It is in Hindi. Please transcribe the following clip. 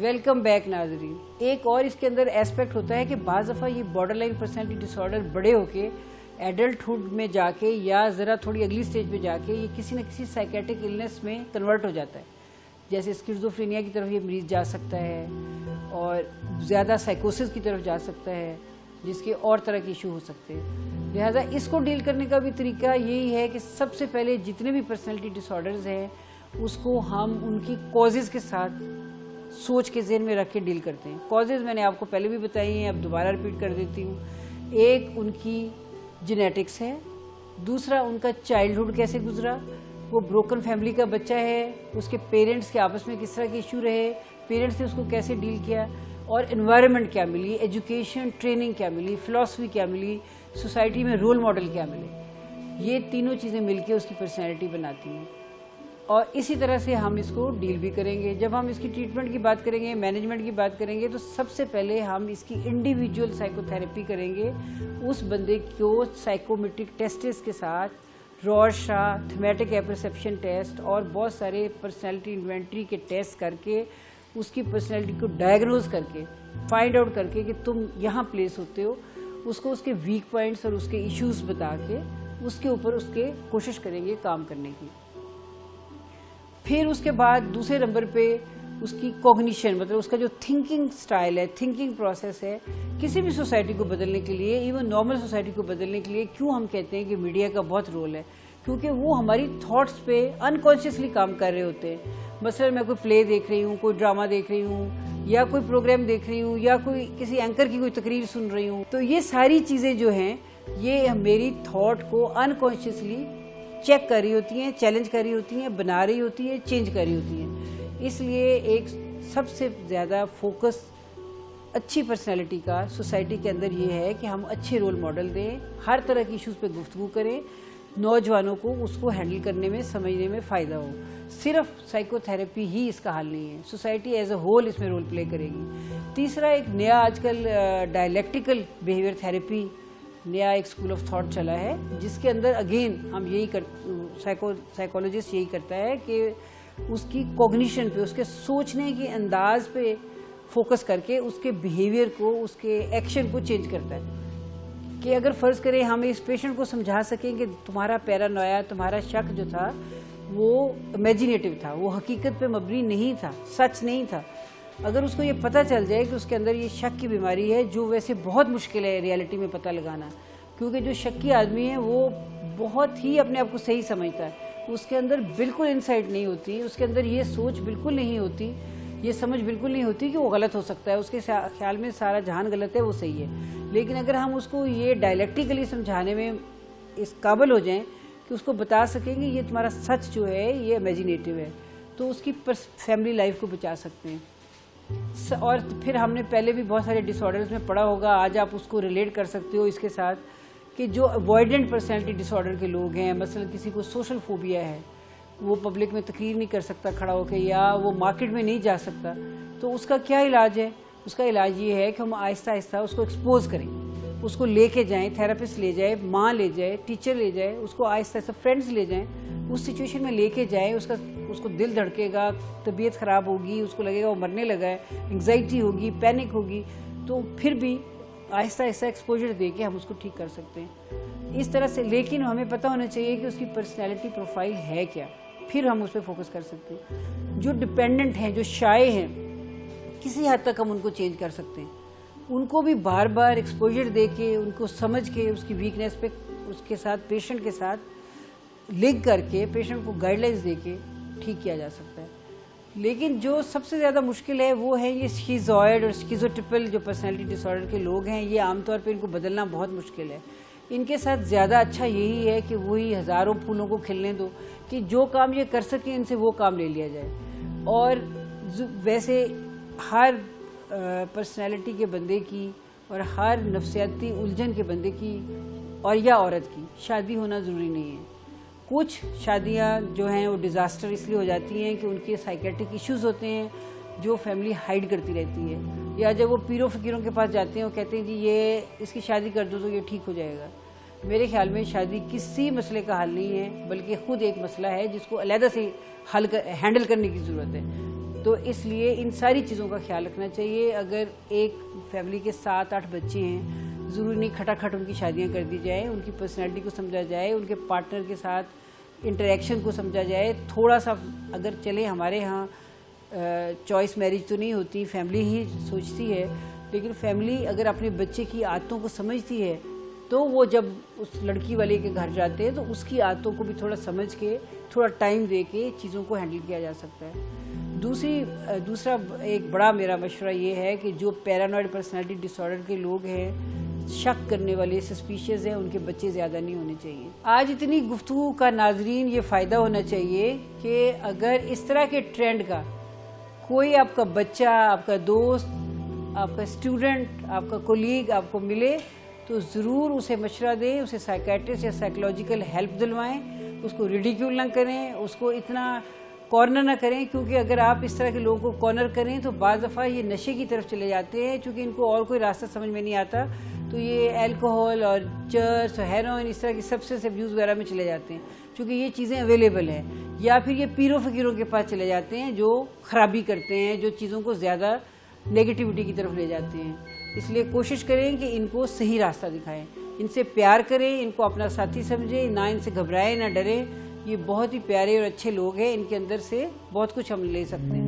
वेलकम बैक नाज़रीन। एक और इसके अंदर एस्पेक्ट होता है कि बाज़ दफ़ा ये बॉर्डरलाइन पर्सनैलिटी डिसऑर्डर बड़े होके एडल्टहुड में जाके या ज़रा थोड़ी अगली स्टेज पे जाके ये किसी न किसी साइकेट्रिक इलनेस में कन्वर्ट हो जाता है। जैसे स्किज़ोफ्रेनिया की तरफ ये मरीज़ जा सकता है और ज़्यादा साइकोसिस की तरफ जा सकता है, जिसके और तरह के इशू हो सकते हैं। लिहाजा इसको डील करने का भी तरीका यही है कि सबसे पहले जितने भी पर्सनैलिटी डिसऑर्डर्स हैं उसको हम उनकी कॉजेज़ के साथ सोच के ज़हन में रख के डील करते हैं। कॉजेज़ मैंने आपको पहले भी बताई हैं, अब दोबारा रिपीट कर देती हूँ। एक उनकी जेनेटिक्स है, दूसरा उनका चाइल्डहुड कैसे गुजरा, वो ब्रोकन फैमिली का बच्चा है, उसके पेरेंट्स के आपस में किस तरह के इशू रहे, पेरेंट्स ने उसको कैसे डील किया, और एनवायरनमेंट क्या मिली, एजुकेशन ट्रेनिंग क्या मिली, फ़िलासफ़ी क्या मिली, सोसाइटी में रोल मॉडल क्या मिले। ये तीनों चीज़ें मिलके उसकी पर्सनैलिटी बनाती हैं और इसी तरह से हम इसको डील भी करेंगे। जब हम इसकी ट्रीटमेंट की बात करेंगे, मैनेजमेंट की बात करेंगे, तो सबसे पहले हम इसकी इंडिविजुअल साइकोथेरेपी करेंगे। उस बंदे को साइकोमेट्रिक टेस्ट्स के साथ, रॉर्शा, थीमेटिक एपरसेप्शन टेस्ट और बहुत सारे पर्सनैलिटी इन्वेंट्री के टेस्ट करके उसकी पर्सनैलिटी को डायग्नोज करके फाइंड आउट करके कि तुम यहाँ प्लेस होते हो, उसको उसके वीक पॉइंट्स और उसके इश्यूज बता के उसके ऊपर उसके कोशिश करेंगे काम करने की। फिर उसके बाद दूसरे नंबर पे उसकी कॉग्निशन, मतलब उसका जो थिंकिंग स्टाइल है, थिंकिंग प्रोसेस है, किसी भी सोसाइटी को बदलने के लिए, इवन नॉर्मल सोसाइटी को बदलने के लिए क्यों हम कहते हैं कि मीडिया का बहुत रोल है, क्योंकि वो हमारी थॉट्स पे अनकॉन्शियसली काम कर रहे होते हैं। मसलन मैं कोई प्ले देख रही हूँ, कोई ड्रामा देख रही हूँ, या कोई प्रोग्राम देख रही हूँ, या कोई किसी एंकर की कोई तकरीर सुन रही हूँ, तो ये सारी चीज़ें जो हैं ये मेरी थॉट को अनकॉन्शियसली चेक कर रही होती हैं, चैलेंज कर रही होती हैं, बना रही होती हैं, चेंज कर रही होती हैं। इसलिए एक सबसे ज़्यादा फोकस अच्छी पर्सनैलिटी का सोसाइटी के अंदर ये है कि हम अच्छे रोल मॉडल दें, हर तरह की इश्यूज़ पे गुफ्तगू करें, नौजवानों को उसको हैंडल करने में, समझने में फ़ायदा हो। सिर्फ साइकोथेरेपी ही इसका हल नहीं है, सोसाइटी एज अ होल इसमें रोल प्ले करेगी। तीसरा, एक नया आजकल डायलेक्टिकल बिहेवियर थेरेपी नया एक स्कूल ऑफ थॉट चला है, जिसके अंदर अगेन हम यही साइकोलॉजिस्ट यही करता है कि उसकी कॉग्निशन पे, उसके सोचने के अंदाज पे फोकस करके उसके बिहेवियर को, उसके एक्शन को चेंज करता है। कि अगर फ़र्ज़ करें हम इस पेशेंट को समझा सकें कि तुम्हारा पैरानोया, तुम्हारा शक जो था वो इमेजिनेटिव था, वो हकीकत पे मबनी नहीं था, सच नहीं था। अगर उसको ये पता चल जाए कि उसके अंदर ये शक की बीमारी है, जो वैसे बहुत मुश्किल है रियलिटी में पता लगाना, क्योंकि जो शक्की आदमी है वो बहुत ही अपने आप को सही समझता है, उसके अंदर बिल्कुल इंसाइट नहीं होती, उसके अंदर ये सोच बिल्कुल नहीं होती, ये समझ बिल्कुल नहीं होती कि वो गलत हो सकता है, उसके ख्याल में सारा जहान गलत है, वो सही है। लेकिन अगर हम उसको ये डायलेक्टिकली समझाने में इस काबिल हो जाएं कि उसको बता सकेंगे ये तुम्हारा सच जो है ये इमेजिनेटिव है, तो उसकी फैमिली लाइफ को बचा सकते हैं। और फिर हमने पहले भी बहुत सारे डिसऑर्डर्स में पढ़ा होगा, आज आप उसको रिलेट कर सकते हो इसके साथ कि जो अवॉइडेंट पर्सनैलिटी डिसऑर्डर के लोग हैं, मसलन किसी को सोशल फोबिया है, वो पब्लिक में तकरीर नहीं कर सकता खड़ा होकर, या वो मार्केट में नहीं जा सकता, तो उसका क्या इलाज है? उसका इलाज ये है कि हम आहिस्ता आहिस्ता उसको एक्सपोज करें, उसको लेके जाएं, थेरेपिस्ट ले जाए, माँ ले जाए, टीचर ले जाए, उसको आहिस्ता आहिस्ता फ्रेंड्स ले जाएं, उस सिचुएशन में लेके जाएं। उसको दिल धड़केगा, तबीयत ख़राब होगी, उसको लगेगा वो मरने लगा है, एंग्जाइटी होगी, पैनिक होगी, तो फिर भी आहिस्ता आहिस्ता एक्सपोजर दे के हम उसको ठीक कर सकते हैं इस तरह से। लेकिन हमें पता होना चाहिए कि उसकी पर्सनैलिटी प्रोफाइल है क्या, फिर हम उस पर फोकस कर सकते हैं। जो डिपेंडेंट हैं, जो शाये हैं, किसी हद तक हम उनको चेंज कर सकते हैं, उनको भी बार बार एक्सपोजर दे के, उनको समझ के, उसकी वीकनेस पे उसके साथ, पेशेंट के साथ लिंक करके, पेशेंट को गाइडलाइंस दे के ठीक किया जा सकता है। लेकिन जो सबसे ज़्यादा मुश्किल है वो है ये स्किज़ॉइड और स्किज़ोटिपल जो पर्सनैलिटी डिसऑर्डर के लोग हैं, ये आमतौर पे इनको बदलना बहुत मुश्किल है। इनके साथ ज़्यादा अच्छा यही है कि वही हज़ारों फूलों को खिलने दो, कि जो काम ये कर सकें इनसे वो काम ले लिया जाए। और वैसे हर पर्सनैलिटी के बंदे की और हर नफ्सियाती उलझन के बंदे की और या औरत की शादी होना ज़रूरी नहीं है। कुछ शादियां जो हैं वो डिज़ास्टर इसलिए हो जाती हैं कि उनके साइकेट्रिक इश्यूज़ होते हैं जो फैमिली हाइड करती रहती है, या जब वो पीरों फ़कीरों के पास जाते हैं वो कहते हैं जी ये इसकी शादी कर दो तो ये ठीक हो जाएगा। मेरे ख्याल में शादी किसी मसले का हल नहीं है, बल्कि खुद एक मसला है जिसको अलहदा से हैंडल करने की ज़रूरत है। तो इसलिए इन सारी चीज़ों का ख्याल रखना चाहिए। अगर एक फैमिली के 7-8 बच्चे हैं, ज़रूरी नहीं खटाखट उनकी शादियां कर दी जाए, उनकी पर्सनैलिटी को समझा जाए, उनके पार्टनर के साथ इंटरेक्शन को समझा जाए। थोड़ा सा अगर चले, हमारे यहाँ चॉइस मैरिज तो नहीं होती, फैमिली ही सोचती है, लेकिन फैमिली अगर अपने बच्चे की आदतों को समझती है तो वो जब उस लड़की वाले के घर जाते हैं तो उसकी आदतों को भी थोड़ा समझ के, थोड़ा टाइम दे के चीज़ों को हैंडल किया जा सकता है। दूसरा एक बड़ा मेरा मशवरा ये है कि जो पैरानॉइड पर्सनालिटी डिसऑर्डर के लोग हैं, शक करने वाले, सस्पिशियस हैं, उनके बच्चे ज़्यादा नहीं होने चाहिए। आज इतनी गुफ्तगू का नाजरीन ये फ़ायदा होना चाहिए कि अगर इस तरह के ट्रेंड का कोई आपका बच्चा, आपका दोस्त, आपका स्टूडेंट, आपका कोलीग आपको मिले तो ज़रूर उसे मशवरा दें, उसे साइकेट्रिस्ट या साइकोलॉजिकल हेल्प दिलवाएं, उसको रिडिक्यूल ना करें, उसको इतना कॉर्नर ना करें, क्योंकि अगर आप इस तरह के लोगों को कॉर्नर करें तो बाज़ दफ़ा ये नशे की तरफ चले जाते हैं, क्योंकि इनको और कोई रास्ता समझ में नहीं आता, तो ये अल्कोहल और चर्च और हेरोइन इस तरह की सब्सटेंस अब्यूज़ वगैरह में चले जाते हैं, क्योंकि ये चीज़ें अवेलेबल हैं। या फिर ये पीरों फ़कीरों के पास चले जाते हैं जो ख़राबी करते हैं, जो चीज़ों को ज़्यादा नेगेटिविटी की तरफ ले जाते हैं। इसलिए कोशिश करें कि इनको सही रास्ता दिखाएं, इनसे प्यार करें, इनको अपना साथी समझें, ना इनसे घबराएं, ना डरें। ये बहुत ही प्यारे और अच्छे लोग हैं, इनके अंदर से बहुत कुछ हम ले सकते हैं।